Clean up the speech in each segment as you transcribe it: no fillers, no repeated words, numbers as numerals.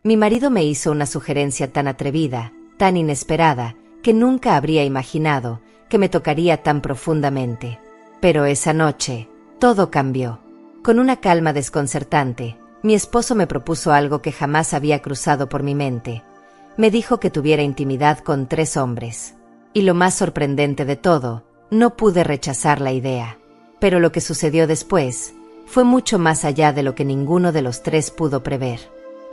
Mi marido me hizo una sugerencia tan atrevida, tan inesperada, que nunca habría imaginado que me tocaría tan profundamente. Pero esa noche, todo cambió. Con una calma desconcertante, mi esposo me propuso algo que jamás había cruzado por mi mente. Me dijo que tuviera intimidad con 3 hombres. Y lo más sorprendente de todo, no pude rechazar la idea. Pero lo que sucedió después fue mucho más allá de lo que ninguno de los 3 pudo prever.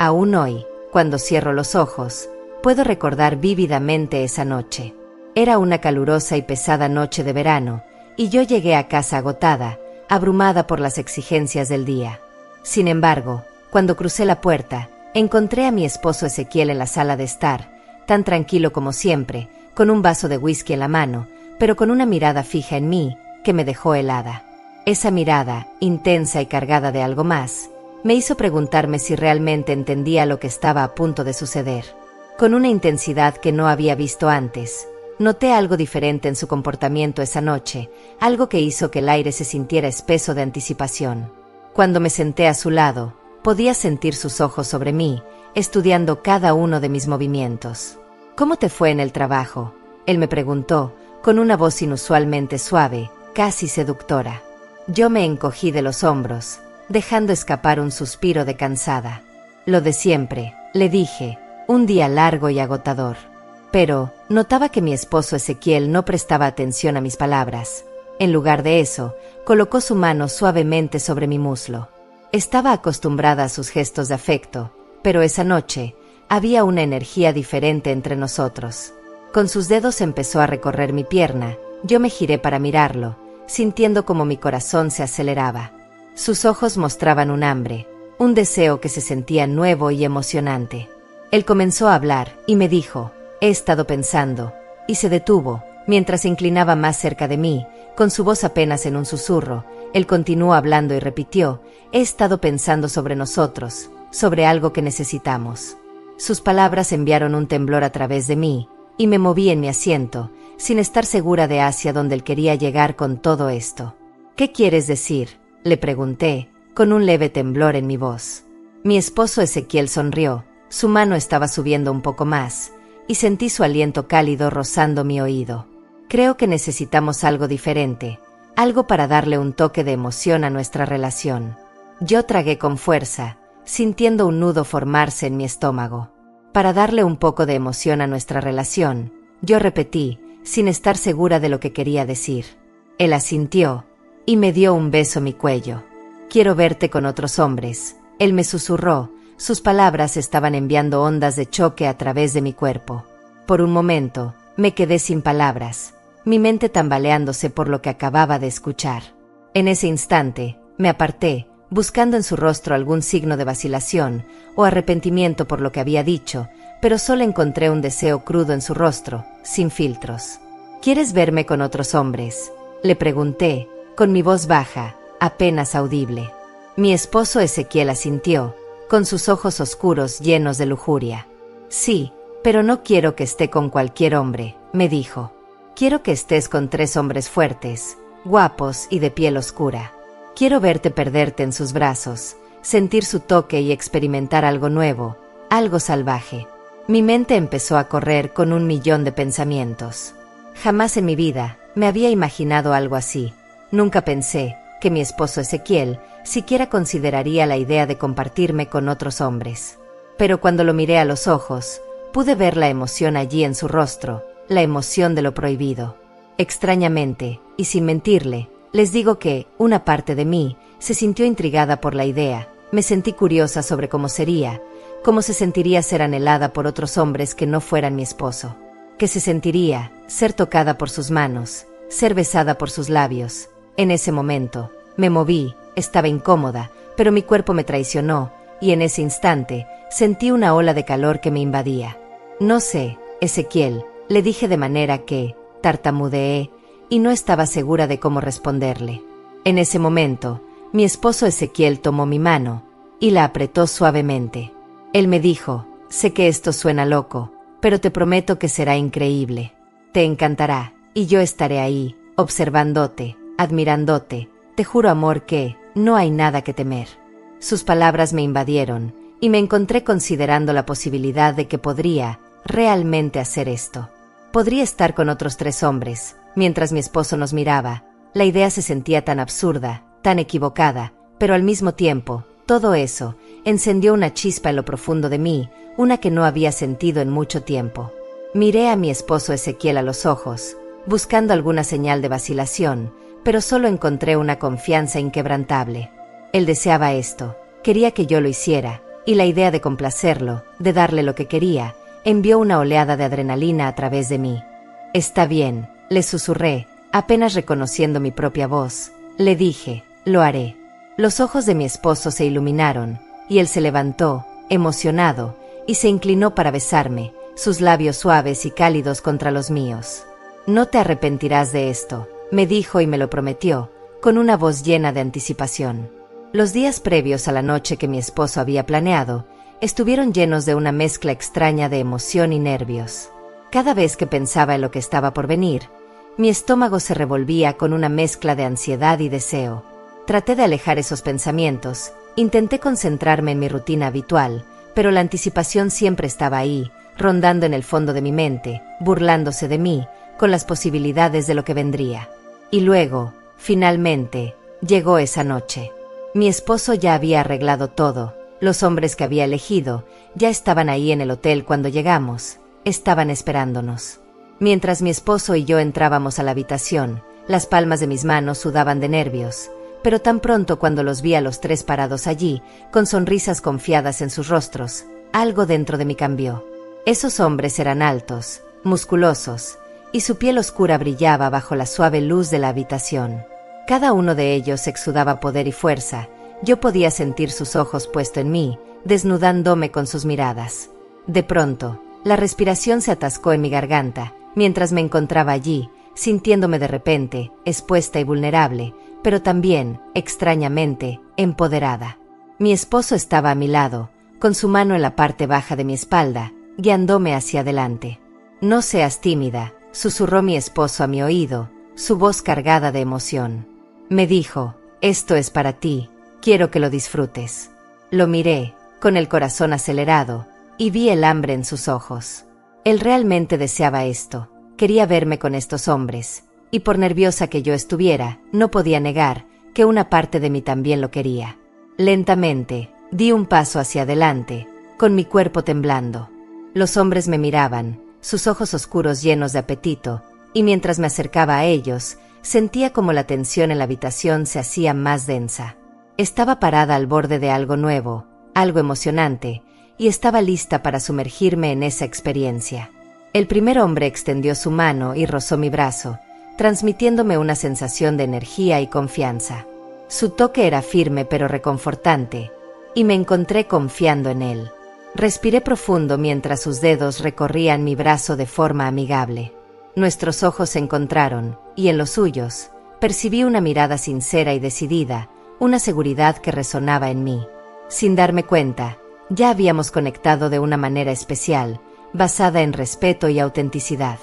Aún hoy, cuando cierro los ojos, puedo recordar vívidamente esa noche. Era una calurosa y pesada noche de verano, y yo llegué a casa agotada, abrumada por las exigencias del día. Sin embargo, cuando crucé la puerta, encontré a mi esposo Ezequiel en la sala de estar, tan tranquilo como siempre, con un vaso de whisky en la mano, pero con una mirada fija en mí, que me dejó helada. Esa mirada, intensa y cargada de algo más, me hizo preguntarme si realmente entendía lo que estaba a punto de suceder. Con una intensidad que no había visto antes, noté algo diferente en su comportamiento esa noche, algo que hizo que el aire se sintiera espeso de anticipación. Cuando me senté a su lado, podía sentir sus ojos sobre mí, estudiando cada uno de mis movimientos. «¿Cómo te fue en el trabajo?», él me preguntó, con una voz inusualmente suave, casi seductora. Yo me encogí de los hombros, dejando escapar un suspiro de cansada. «Lo de siempre», le dije, «un día largo y agotador». Pero notaba que mi esposo Ezequiel no prestaba atención a mis palabras. En lugar de eso, colocó su mano suavemente sobre mi muslo. Estaba acostumbrada a sus gestos de afecto, pero esa noche había una energía diferente entre nosotros. Con sus dedos empezó a recorrer mi pierna. Yo me giré para mirarlo, sintiendo como mi corazón se aceleraba. Sus ojos mostraban un hambre, un deseo que se sentía nuevo y emocionante. Él comenzó a hablar y me dijo: «He estado pensando», y se detuvo, mientras se inclinaba más cerca de mí, con su voz apenas en un susurro. Él continuó hablando y repitió: «He estado pensando sobre nosotros, sobre algo que necesitamos». Sus palabras enviaron un temblor a través de mí, y me moví en mi asiento, sin estar segura de hacia dónde él quería llegar con todo esto. «¿Qué quieres decir?», le pregunté, con un leve temblor en mi voz. Mi esposo Ezequiel sonrió, su mano estaba subiendo un poco más, y sentí su aliento cálido rozando mi oído. «Creo que necesitamos algo diferente, algo para darle un toque de emoción a nuestra relación». Yo tragué con fuerza, sintiendo un nudo formarse en mi estómago. «Para darle un poco de emoción a nuestra relación», yo repetí, sin estar segura de lo que quería decir. Él asintió, y me dio un beso en mi cuello. «Quiero verte con otros hombres», él me susurró, sus palabras estaban enviando ondas de choque a través de mi cuerpo. Por un momento, me quedé sin palabras, mi mente tambaleándose por lo que acababa de escuchar. En ese instante, me aparté, buscando en su rostro algún signo de vacilación o arrepentimiento por lo que había dicho, pero solo encontré un deseo crudo en su rostro, sin filtros. «¿Quieres verme con otros hombres?», le pregunté, con mi voz baja, apenas audible. Mi esposo Ezequiel asintió, con sus ojos oscuros llenos de lujuria. «Sí, pero no quiero que esté con cualquier hombre», me dijo. «Quiero que estés con 3 hombres fuertes, guapos y de piel oscura. Quiero verte perderte en sus brazos, sentir su toque y experimentar algo nuevo, algo salvaje». Mi mente empezó a correr con 1.000.000 de pensamientos. Jamás en mi vida me había imaginado algo así. Nunca pensé que mi esposo Ezequiel siquiera consideraría la idea de compartirme con otros hombres. Pero cuando lo miré a los ojos, pude ver la emoción allí en su rostro, la emoción de lo prohibido. Extrañamente, y sin mentirle, les digo que una parte de mí se sintió intrigada por la idea. Me sentí curiosa sobre cómo sería, cómo se sentiría ser anhelada por otros hombres que no fueran mi esposo. Que se sentiría ser tocada por sus manos, ser besada por sus labios. En ese momento, me moví, estaba incómoda, pero mi cuerpo me traicionó, y en ese instante, sentí una ola de calor que me invadía. «No sé, Ezequiel», le dije de manera que tartamudeé, y no estaba segura de cómo responderle. En ese momento, mi esposo Ezequiel tomó mi mano, y la apretó suavemente. Él me dijo: «Sé que esto suena loco, pero te prometo que será increíble. Te encantará, y yo estaré ahí, observándote, admirándote. Te juro, amor, que no hay nada que temer». Sus palabras me invadieron, y me encontré considerando la posibilidad de que podría realmente hacer esto. Podría estar con otros 3 hombres, mientras mi esposo nos miraba. La idea se sentía tan absurda, tan equivocada, pero al mismo tiempo, todo eso encendió una chispa en lo profundo de mí, una que no había sentido en mucho tiempo. Miré a mi esposo Ezequiel a los ojos, buscando alguna señal de vacilación, pero solo encontré una confianza inquebrantable. Él deseaba esto, quería que yo lo hiciera, y la idea de complacerlo, de darle lo que quería, envió una oleada de adrenalina a través de mí. «Está bien», le susurré, apenas reconociendo mi propia voz. Le dije, «Lo haré». Los ojos de mi esposo se iluminaron, y él se levantó, emocionado, y se inclinó para besarme, sus labios suaves y cálidos contra los míos. «No te arrepentirás de esto», me dijo y me lo prometió, con una voz llena de anticipación. Los días previos a la noche que mi esposo había planeado, estuvieron llenos de una mezcla extraña de emoción y nervios. Cada vez que pensaba en lo que estaba por venir, mi estómago se revolvía con una mezcla de ansiedad y deseo. Traté de alejar esos pensamientos, intenté concentrarme en mi rutina habitual, pero la anticipación siempre estaba ahí, rondando en el fondo de mi mente, burlándose de mí, con las posibilidades de lo que vendría. Y luego, finalmente, llegó esa noche. Mi esposo ya había arreglado todo, los hombres que había elegido ya estaban ahí en el hotel cuando llegamos, estaban esperándonos. Mientras mi esposo y yo entrábamos a la habitación, las palmas de mis manos sudaban de nervios, pero tan pronto cuando los vi a los 3 parados allí, con sonrisas confiadas en sus rostros, algo dentro de mí cambió. Esos hombres eran altos, musculosos, y su piel oscura brillaba bajo la suave luz de la habitación. Cada uno de ellos exudaba poder y fuerza. Yo podía sentir sus ojos puestos en mí, desnudándome con sus miradas. De pronto, la respiración se atascó en mi garganta, mientras me encontraba allí, sintiéndome de repente, expuesta y vulnerable, pero también, extrañamente, empoderada. Mi esposo estaba a mi lado, con su mano en la parte baja de mi espalda, guiándome hacia adelante. «No seas tímida», susurró mi esposo a mi oído, su voz cargada de emoción. Me dijo, «Esto es para ti, quiero que lo disfrutes». Lo miré, con el corazón acelerado, y vi el hambre en sus ojos. Él realmente deseaba esto, quería verme con estos hombres, y por nerviosa que yo estuviera, no podía negar que una parte de mí también lo quería. Lentamente, di un paso hacia adelante, con mi cuerpo temblando. Los hombres me miraban, sus ojos oscuros llenos de apetito, y mientras me acercaba a ellos, sentía como la tensión en la habitación se hacía más densa. Estaba parada al borde de algo nuevo, algo emocionante, y estaba lista para sumergirme en esa experiencia. El primer hombre extendió su mano y rozó mi brazo, transmitiéndome una sensación de energía y confianza. Su toque era firme pero reconfortante, y me encontré confiando en él. Respiré profundo mientras sus dedos recorrían mi brazo de forma amigable. Nuestros ojos se encontraron, y en los suyos, percibí una mirada sincera y decidida, una seguridad que resonaba en mí. Sin darme cuenta, ya habíamos conectado de una manera especial, basada en respeto y autenticidad.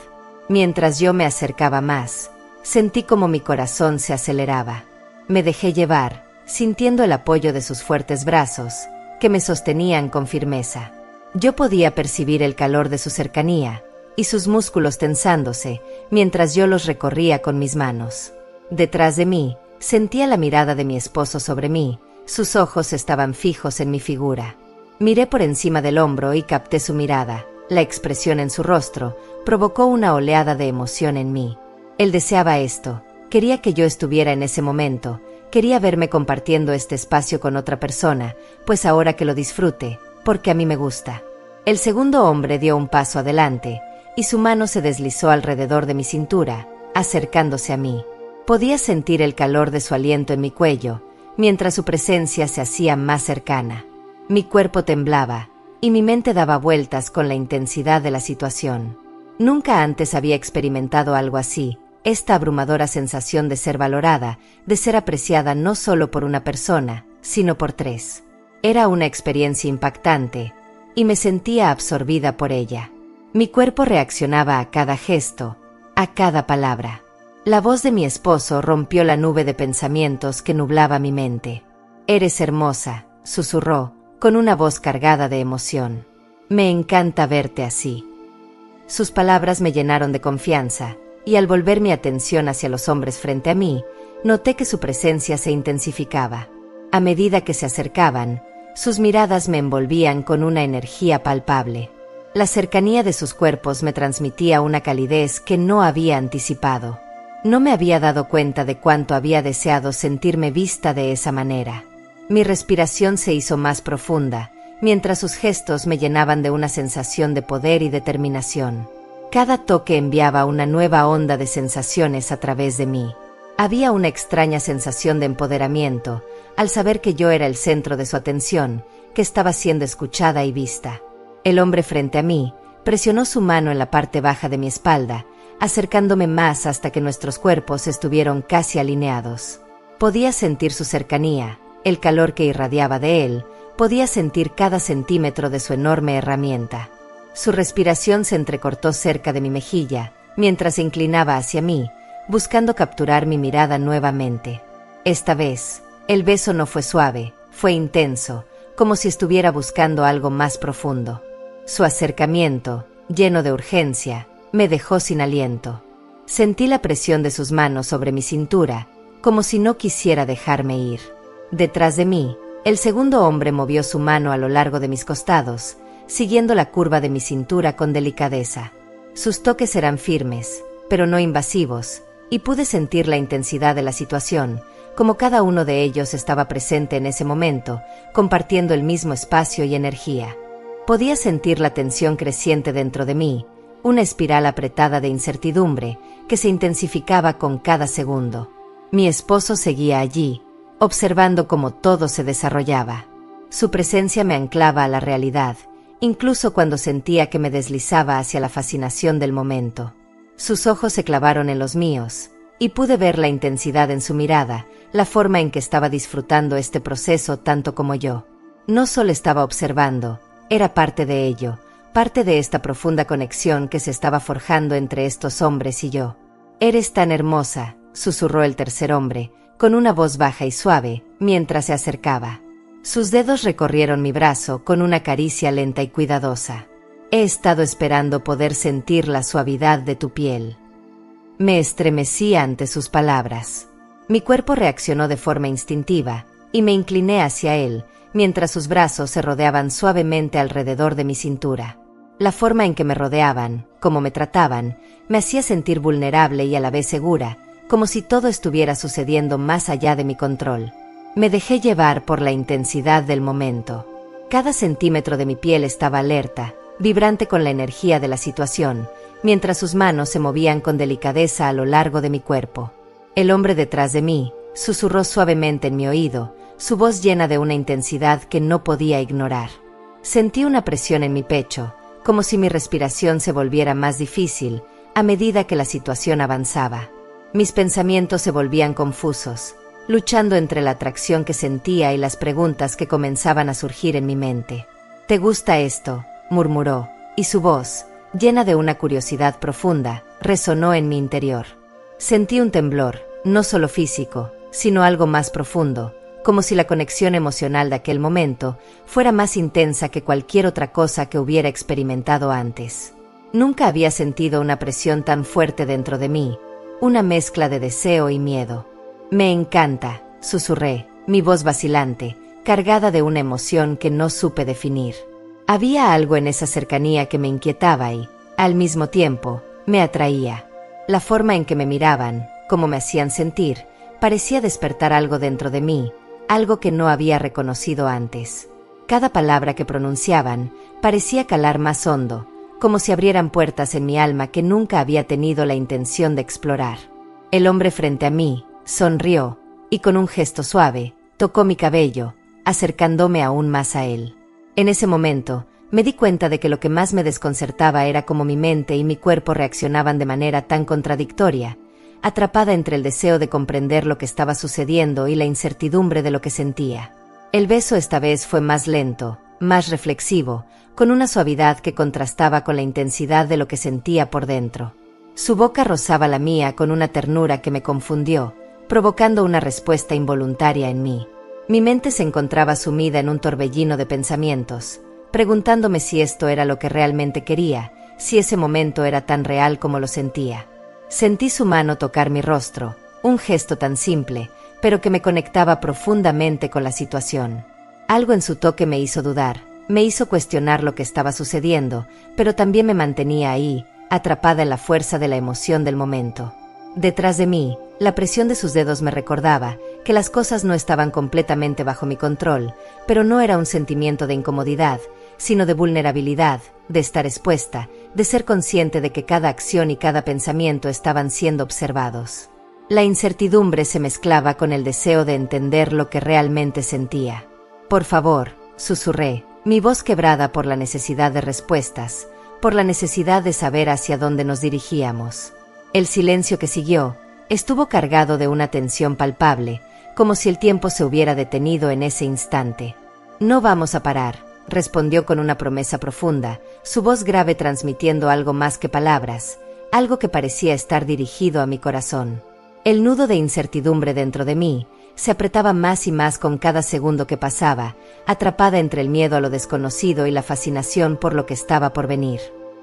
Mientras yo me acercaba más, sentí como mi corazón se aceleraba. Me dejé llevar, sintiendo el apoyo de sus fuertes brazos, que me sostenían con firmeza. Yo podía percibir el calor de su cercanía, y sus músculos tensándose, mientras yo los recorría con mis manos. Detrás de mí, sentía la mirada de mi esposo sobre mí, sus ojos estaban fijos en mi figura. Miré por encima del hombro y capté su mirada. La expresión en su rostro provocó una oleada de emoción en mí. Él deseaba esto, quería que yo estuviera en ese momento, quería verme compartiendo este espacio con otra persona, pues ahora que lo disfrute, porque a mí me gusta. El segundo hombre dio un paso adelante, y su mano se deslizó alrededor de mi cintura, acercándose a mí. Podía sentir el calor de su aliento en mi cuello, mientras su presencia se hacía más cercana. Mi cuerpo temblaba, y mi mente daba vueltas con la intensidad de la situación. Nunca antes había experimentado algo así, esta abrumadora sensación de ser valorada, de ser apreciada no solo por una persona, sino por 3. Era una experiencia impactante, y me sentía absorbida por ella. Mi cuerpo reaccionaba a cada gesto, a cada palabra. La voz de mi esposo rompió la nube de pensamientos que nublaba mi mente. «Eres hermosa», susurró, con una voz cargada de emoción. Me encanta verte así. Sus palabras me llenaron de confianza, y al volver mi atención hacia los hombres frente a mí, noté que su presencia se intensificaba. A medida que se acercaban, sus miradas me envolvían con una energía palpable. La cercanía de sus cuerpos me transmitía una calidez que no había anticipado. No me había dado cuenta de cuánto había deseado sentirme vista de esa manera. Mi respiración se hizo más profunda, mientras sus gestos me llenaban de una sensación de poder y determinación. Cada toque enviaba una nueva onda de sensaciones a través de mí. Había una extraña sensación de empoderamiento, al saber que yo era el centro de su atención, que estaba siendo escuchada y vista. El hombre frente a mí presionó su mano en la parte baja de mi espalda, acercándome más hasta que nuestros cuerpos estuvieron casi alineados. Podía sentir su cercanía, el calor que irradiaba de él, podía sentir cada centímetro de su enorme herramienta. Su respiración se entrecortó cerca de mi mejilla, mientras se inclinaba hacia mí, buscando capturar mi mirada nuevamente. Esta vez, el beso no fue suave, fue intenso, como si estuviera buscando algo más profundo. Su acercamiento, lleno de urgencia, me dejó sin aliento. Sentí la presión de sus manos sobre mi cintura, como si no quisiera dejarme ir. Detrás de mí, el segundo hombre movió su mano a lo largo de mis costados, siguiendo la curva de mi cintura con delicadeza. Sus toques eran firmes, pero no invasivos, y pude sentir la intensidad de la situación, como cada uno de ellos estaba presente en ese momento, compartiendo el mismo espacio y energía. Podía sentir la tensión creciente dentro de mí, una espiral apretada de incertidumbre que se intensificaba con cada segundo. Mi esposo seguía allí, observando cómo todo se desarrollaba. Su presencia me anclaba a la realidad, incluso cuando sentía que me deslizaba hacia la fascinación del momento. Sus ojos se clavaron en los míos, y pude ver la intensidad en su mirada, la forma en que estaba disfrutando este proceso tanto como yo. No solo estaba observando, era parte de ello, parte de esta profunda conexión que se estaba forjando entre estos hombres y yo. «Eres tan hermosa», susurró el tercer hombre, con una voz baja y suave, mientras se acercaba. Sus dedos recorrieron mi brazo con una caricia lenta y cuidadosa. «He estado esperando poder sentir la suavidad de tu piel». Me estremecí ante sus palabras. Mi cuerpo reaccionó de forma instintiva, y me incliné hacia él, mientras sus brazos se rodeaban suavemente alrededor de mi cintura. La forma en que me rodeaban, como me trataban, me hacía sentir vulnerable y a la vez segura, como si todo estuviera sucediendo más allá de mi control. Me dejé llevar por la intensidad del momento. Cada centímetro de mi piel estaba alerta, vibrante con la energía de la situación, mientras sus manos se movían con delicadeza a lo largo de mi cuerpo. El hombre detrás de mí susurró suavemente en mi oído, su voz llena de una intensidad que no podía ignorar. Sentí una presión en mi pecho, como si mi respiración se volviera más difícil a medida que la situación avanzaba. Mis pensamientos se volvían confusos, luchando entre la atracción que sentía y las preguntas que comenzaban a surgir en mi mente. «¿Te gusta esto?», murmuró, y su voz, llena de una curiosidad profunda, resonó en mi interior. Sentí un temblor, no solo físico, sino algo más profundo, como si la conexión emocional de aquel momento fuera más intensa que cualquier otra cosa que hubiera experimentado antes. Nunca había sentido una presión tan fuerte dentro de mí, una mezcla de deseo y miedo. «Me encanta», susurré, mi voz vacilante, cargada de una emoción que no supe definir. Había algo en esa cercanía que me inquietaba y, al mismo tiempo, me atraía. La forma en que me miraban, cómo me hacían sentir, parecía despertar algo dentro de mí, algo que no había reconocido antes. Cada palabra que pronunciaban parecía calar más hondo, como si abrieran puertas en mi alma que nunca había tenido la intención de explorar. El hombre frente a mí sonrió, y con un gesto suave, tocó mi cabello, acercándome aún más a él. En ese momento, me di cuenta de que lo que más me desconcertaba era cómo mi mente y mi cuerpo reaccionaban de manera tan contradictoria, atrapada entre el deseo de comprender lo que estaba sucediendo y la incertidumbre de lo que sentía. El beso esta vez fue más lento, más reflexivo, con una suavidad que contrastaba con la intensidad de lo que sentía por dentro. Su boca rozaba la mía con una ternura que me confundió, provocando una respuesta involuntaria en mí. Mi mente se encontraba sumida en un torbellino de pensamientos, preguntándome si esto era lo que realmente quería, si ese momento era tan real como lo sentía. Sentí su mano tocar mi rostro, un gesto tan simple, pero que me conectaba profundamente con la situación. Algo en su toque me hizo dudar, me hizo cuestionar lo que estaba sucediendo, pero también me mantenía ahí, atrapada en la fuerza de la emoción del momento. Detrás de mí, la presión de sus dedos me recordaba que las cosas no estaban completamente bajo mi control, pero no era un sentimiento de incomodidad, sino de vulnerabilidad, de estar expuesta, de ser consciente de que cada acción y cada pensamiento estaban siendo observados. La incertidumbre se mezclaba con el deseo de entender lo que realmente sentía. «Por favor», susurré, mi voz quebrada por la necesidad de respuestas, por la necesidad de saber hacia dónde nos dirigíamos. El silencio que siguió estuvo cargado de una tensión palpable, como si el tiempo se hubiera detenido en ese instante. «No vamos a parar», respondió con una promesa profunda, su voz grave transmitiendo algo más que palabras, algo que parecía estar dirigido a mi corazón. El nudo de incertidumbre dentro de mí se apretaba más y más con cada segundo que pasaba, atrapada entre el miedo a lo desconocido y la fascinación por lo que estaba por venir.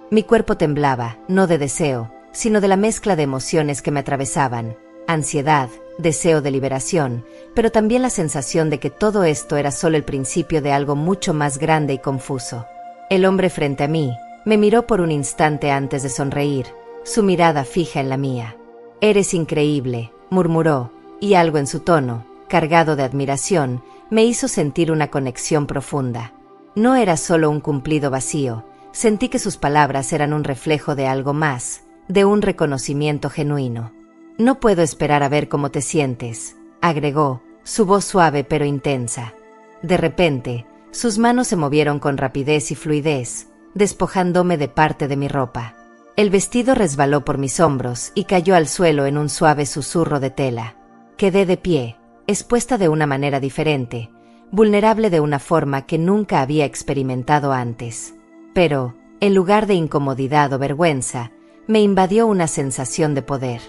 Mi cuerpo temblaba, no de deseo, sino de la mezcla de emociones que me atravesaban: ansiedad, deseo de liberación, pero también la sensación de que todo esto era solo el principio de algo mucho más grande y confuso. El hombre frente a mí me miró por un instante antes de sonreír, su mirada fija en la mía. «Eres increíble», murmuró, y algo en su tono, cargado de admiración, me hizo sentir una conexión profunda. No era solo un cumplido vacío, sentí que sus palabras eran un reflejo de algo más, de un reconocimiento genuino. «No puedo esperar a ver cómo te sientes», agregó, su voz suave pero intensa. De repente, sus manos se movieron con rapidez y fluidez, despojándome de parte de mi ropa. El vestido resbaló por mis hombros y cayó al suelo en un suave susurro de tela. Quedé de pie, expuesta de una manera diferente, vulnerable de una forma que nunca había experimentado antes. Pero, en lugar de incomodidad o vergüenza, me invadió una sensación de poder.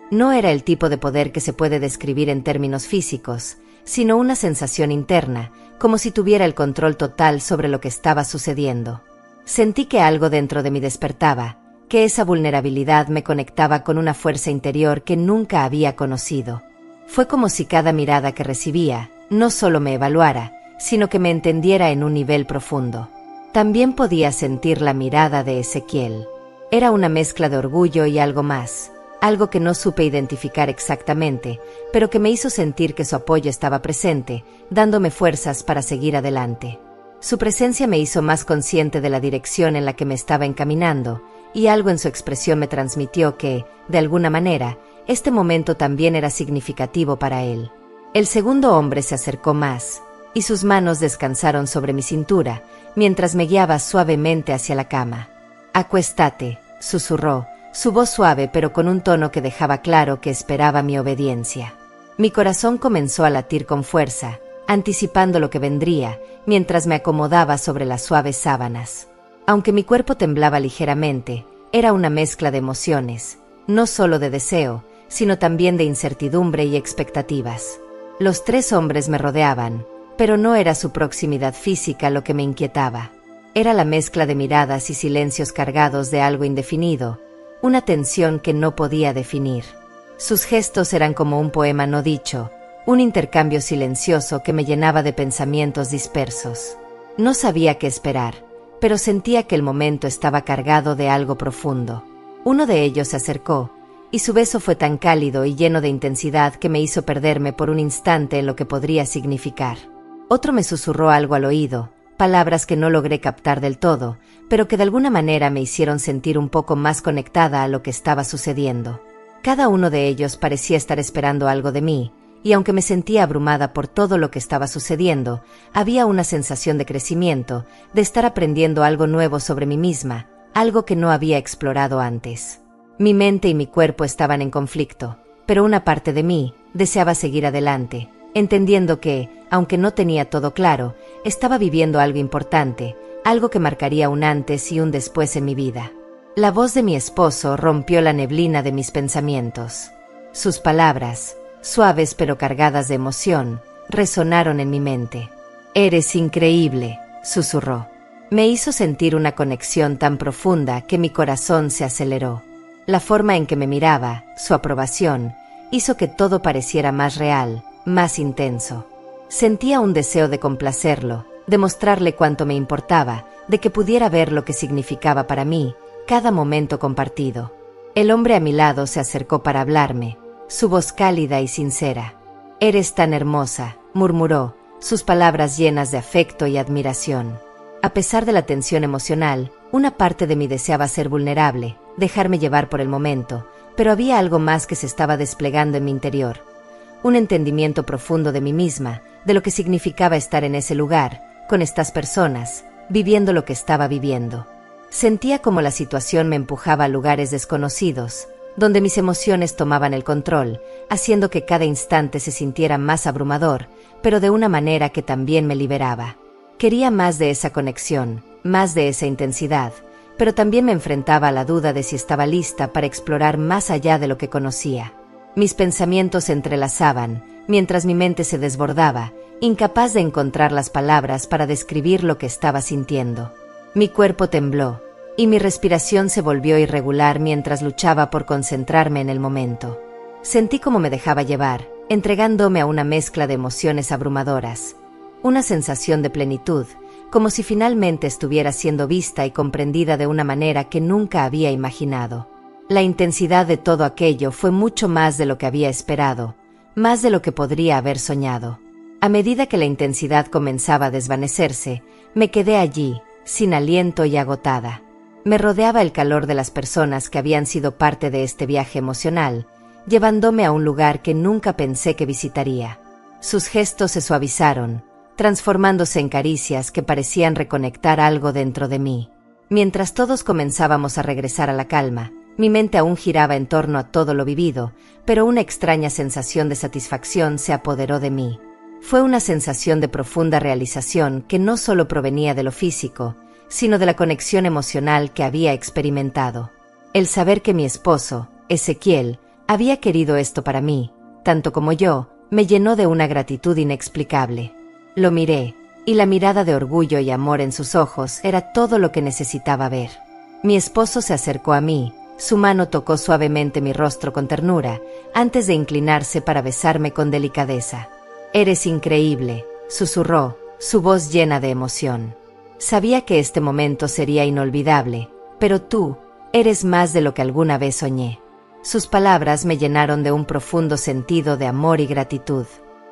No era el tipo de poder que se puede describir en términos físicos, sino una sensación interna, como si tuviera el control total sobre lo que estaba sucediendo. Sentí que algo dentro de mí despertaba, que esa vulnerabilidad me conectaba con una fuerza interior que nunca había conocido. Fue como si cada mirada que recibía no solo me evaluara, sino que me entendiera en un nivel profundo. También podía sentir la mirada de Ezequiel. Era una mezcla de orgullo y algo más, algo que no supe identificar exactamente, pero que me hizo sentir que su apoyo estaba presente, dándome fuerzas para seguir adelante. Su presencia me hizo más consciente de la dirección en la que me estaba encaminando, y algo en su expresión me transmitió que, de alguna manera, este momento también era significativo para él. El segundo hombre se acercó más, y sus manos descansaron sobre mi cintura, mientras me guiaba suavemente hacia la cama. «Acuéstate», susurró, su voz suave pero con un tono que dejaba claro que esperaba mi obediencia. Mi corazón comenzó a latir con fuerza, anticipando lo que vendría, mientras me acomodaba sobre las suaves sábanas. Aunque mi cuerpo temblaba ligeramente, era una mezcla de emociones, no solo de deseo, sino también de incertidumbre y expectativas. Los tres hombres me rodeaban, pero no era su proximidad física lo que me inquietaba. Era la mezcla de miradas y silencios cargados de algo indefinido, una tensión que no podía definir. Sus gestos eran como un poema no dicho, un intercambio silencioso que me llenaba de pensamientos dispersos. No sabía qué esperar, pero sentía que el momento estaba cargado de algo profundo. Uno de ellos se acercó, y su beso fue tan cálido y lleno de intensidad que me hizo perderme por un instante en lo que podría significar. Otro me susurró algo al oído, palabras que no logré captar del todo, pero que de alguna manera me hicieron sentir un poco más conectada a lo que estaba sucediendo. Cada uno de ellos parecía estar esperando algo de mí, y aunque me sentía abrumada por todo lo que estaba sucediendo, había una sensación de crecimiento, de estar aprendiendo algo nuevo sobre mí misma, algo que no había explorado antes. Mi mente y mi cuerpo estaban en conflicto, pero una parte de mí deseaba seguir adelante, entendiendo que, aunque no tenía todo claro, estaba viviendo algo importante, algo que marcaría un antes y un después en mi vida. La voz de mi esposo rompió la neblina de mis pensamientos. Sus palabras, suaves pero cargadas de emoción, resonaron en mi mente. «Eres increíble», susurró. Me hizo sentir una conexión tan profunda que mi corazón se aceleró. La forma en que me miraba, su aprobación, hizo que todo pareciera más real, más intenso. Sentía un deseo de complacerlo, de mostrarle cuánto me importaba, de que pudiera ver lo que significaba para mí cada momento compartido. El hombre a mi lado se acercó para hablarme, su voz cálida y sincera. «Eres tan hermosa», murmuró, sus palabras llenas de afecto y admiración. A pesar de la tensión emocional, una parte de mí deseaba ser vulnerable, dejarme llevar por el momento, pero había algo más que se estaba desplegando en mi interior. Un entendimiento profundo de mí misma, de lo que significaba estar en ese lugar, con estas personas, viviendo lo que estaba viviendo. Sentía como la situación me empujaba a lugares desconocidos, donde mis emociones tomaban el control, haciendo que cada instante se sintiera más abrumador, pero de una manera que también me liberaba. Quería más de esa conexión, más de esa intensidad, pero también me enfrentaba a la duda de si estaba lista para explorar más allá de lo que conocía. Mis pensamientos se entrelazaban, mientras mi mente se desbordaba, incapaz de encontrar las palabras para describir lo que estaba sintiendo. Mi cuerpo tembló, y mi respiración se volvió irregular mientras luchaba por concentrarme en el momento. Sentí cómo me dejaba llevar, entregándome a una mezcla de emociones abrumadoras. Una sensación de plenitud, como si finalmente estuviera siendo vista y comprendida de una manera que nunca había imaginado. La intensidad de todo aquello fue mucho más de lo que había esperado, más de lo que podría haber soñado. A medida que la intensidad comenzaba a desvanecerse, me quedé allí, sin aliento y agotada. Me rodeaba el calor de las personas que habían sido parte de este viaje emocional, llevándome a un lugar que nunca pensé que visitaría. Sus gestos se suavizaron, transformándose en caricias que parecían reconectar algo dentro de mí. Mientras todos comenzábamos a regresar a la calma, mi mente aún giraba en torno a todo lo vivido, pero una extraña sensación de satisfacción se apoderó de mí. Fue una sensación de profunda realización que no solo provenía de lo físico, sino de la conexión emocional que había experimentado. El saber que mi esposo, Ezequiel, había querido esto para mí, tanto como yo, me llenó de una gratitud inexplicable. Lo miré, y la mirada de orgullo y amor en sus ojos era todo lo que necesitaba ver. Mi esposo se acercó a mí, su mano tocó suavemente mi rostro con ternura, antes de inclinarse para besarme con delicadeza. «Eres increíble», susurró, su voz llena de emoción. Sabía que este momento sería inolvidable, pero tú, eres más de lo que alguna vez soñé. Sus palabras me llenaron de un profundo sentido de amor y gratitud.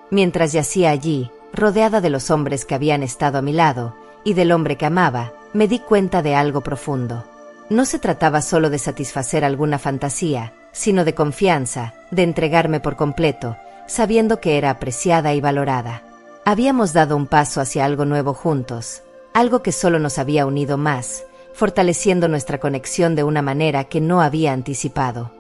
Mientras yacía allí, rodeada de los hombres que habían estado a mi lado, y del hombre que amaba, me di cuenta de algo profundo. No se trataba solo de satisfacer alguna fantasía, sino de confianza, de entregarme por completo, sabiendo que era apreciada y valorada. Habíamos dado un paso hacia algo nuevo juntos, algo que solo nos había unido más, fortaleciendo nuestra conexión de una manera que no había anticipado.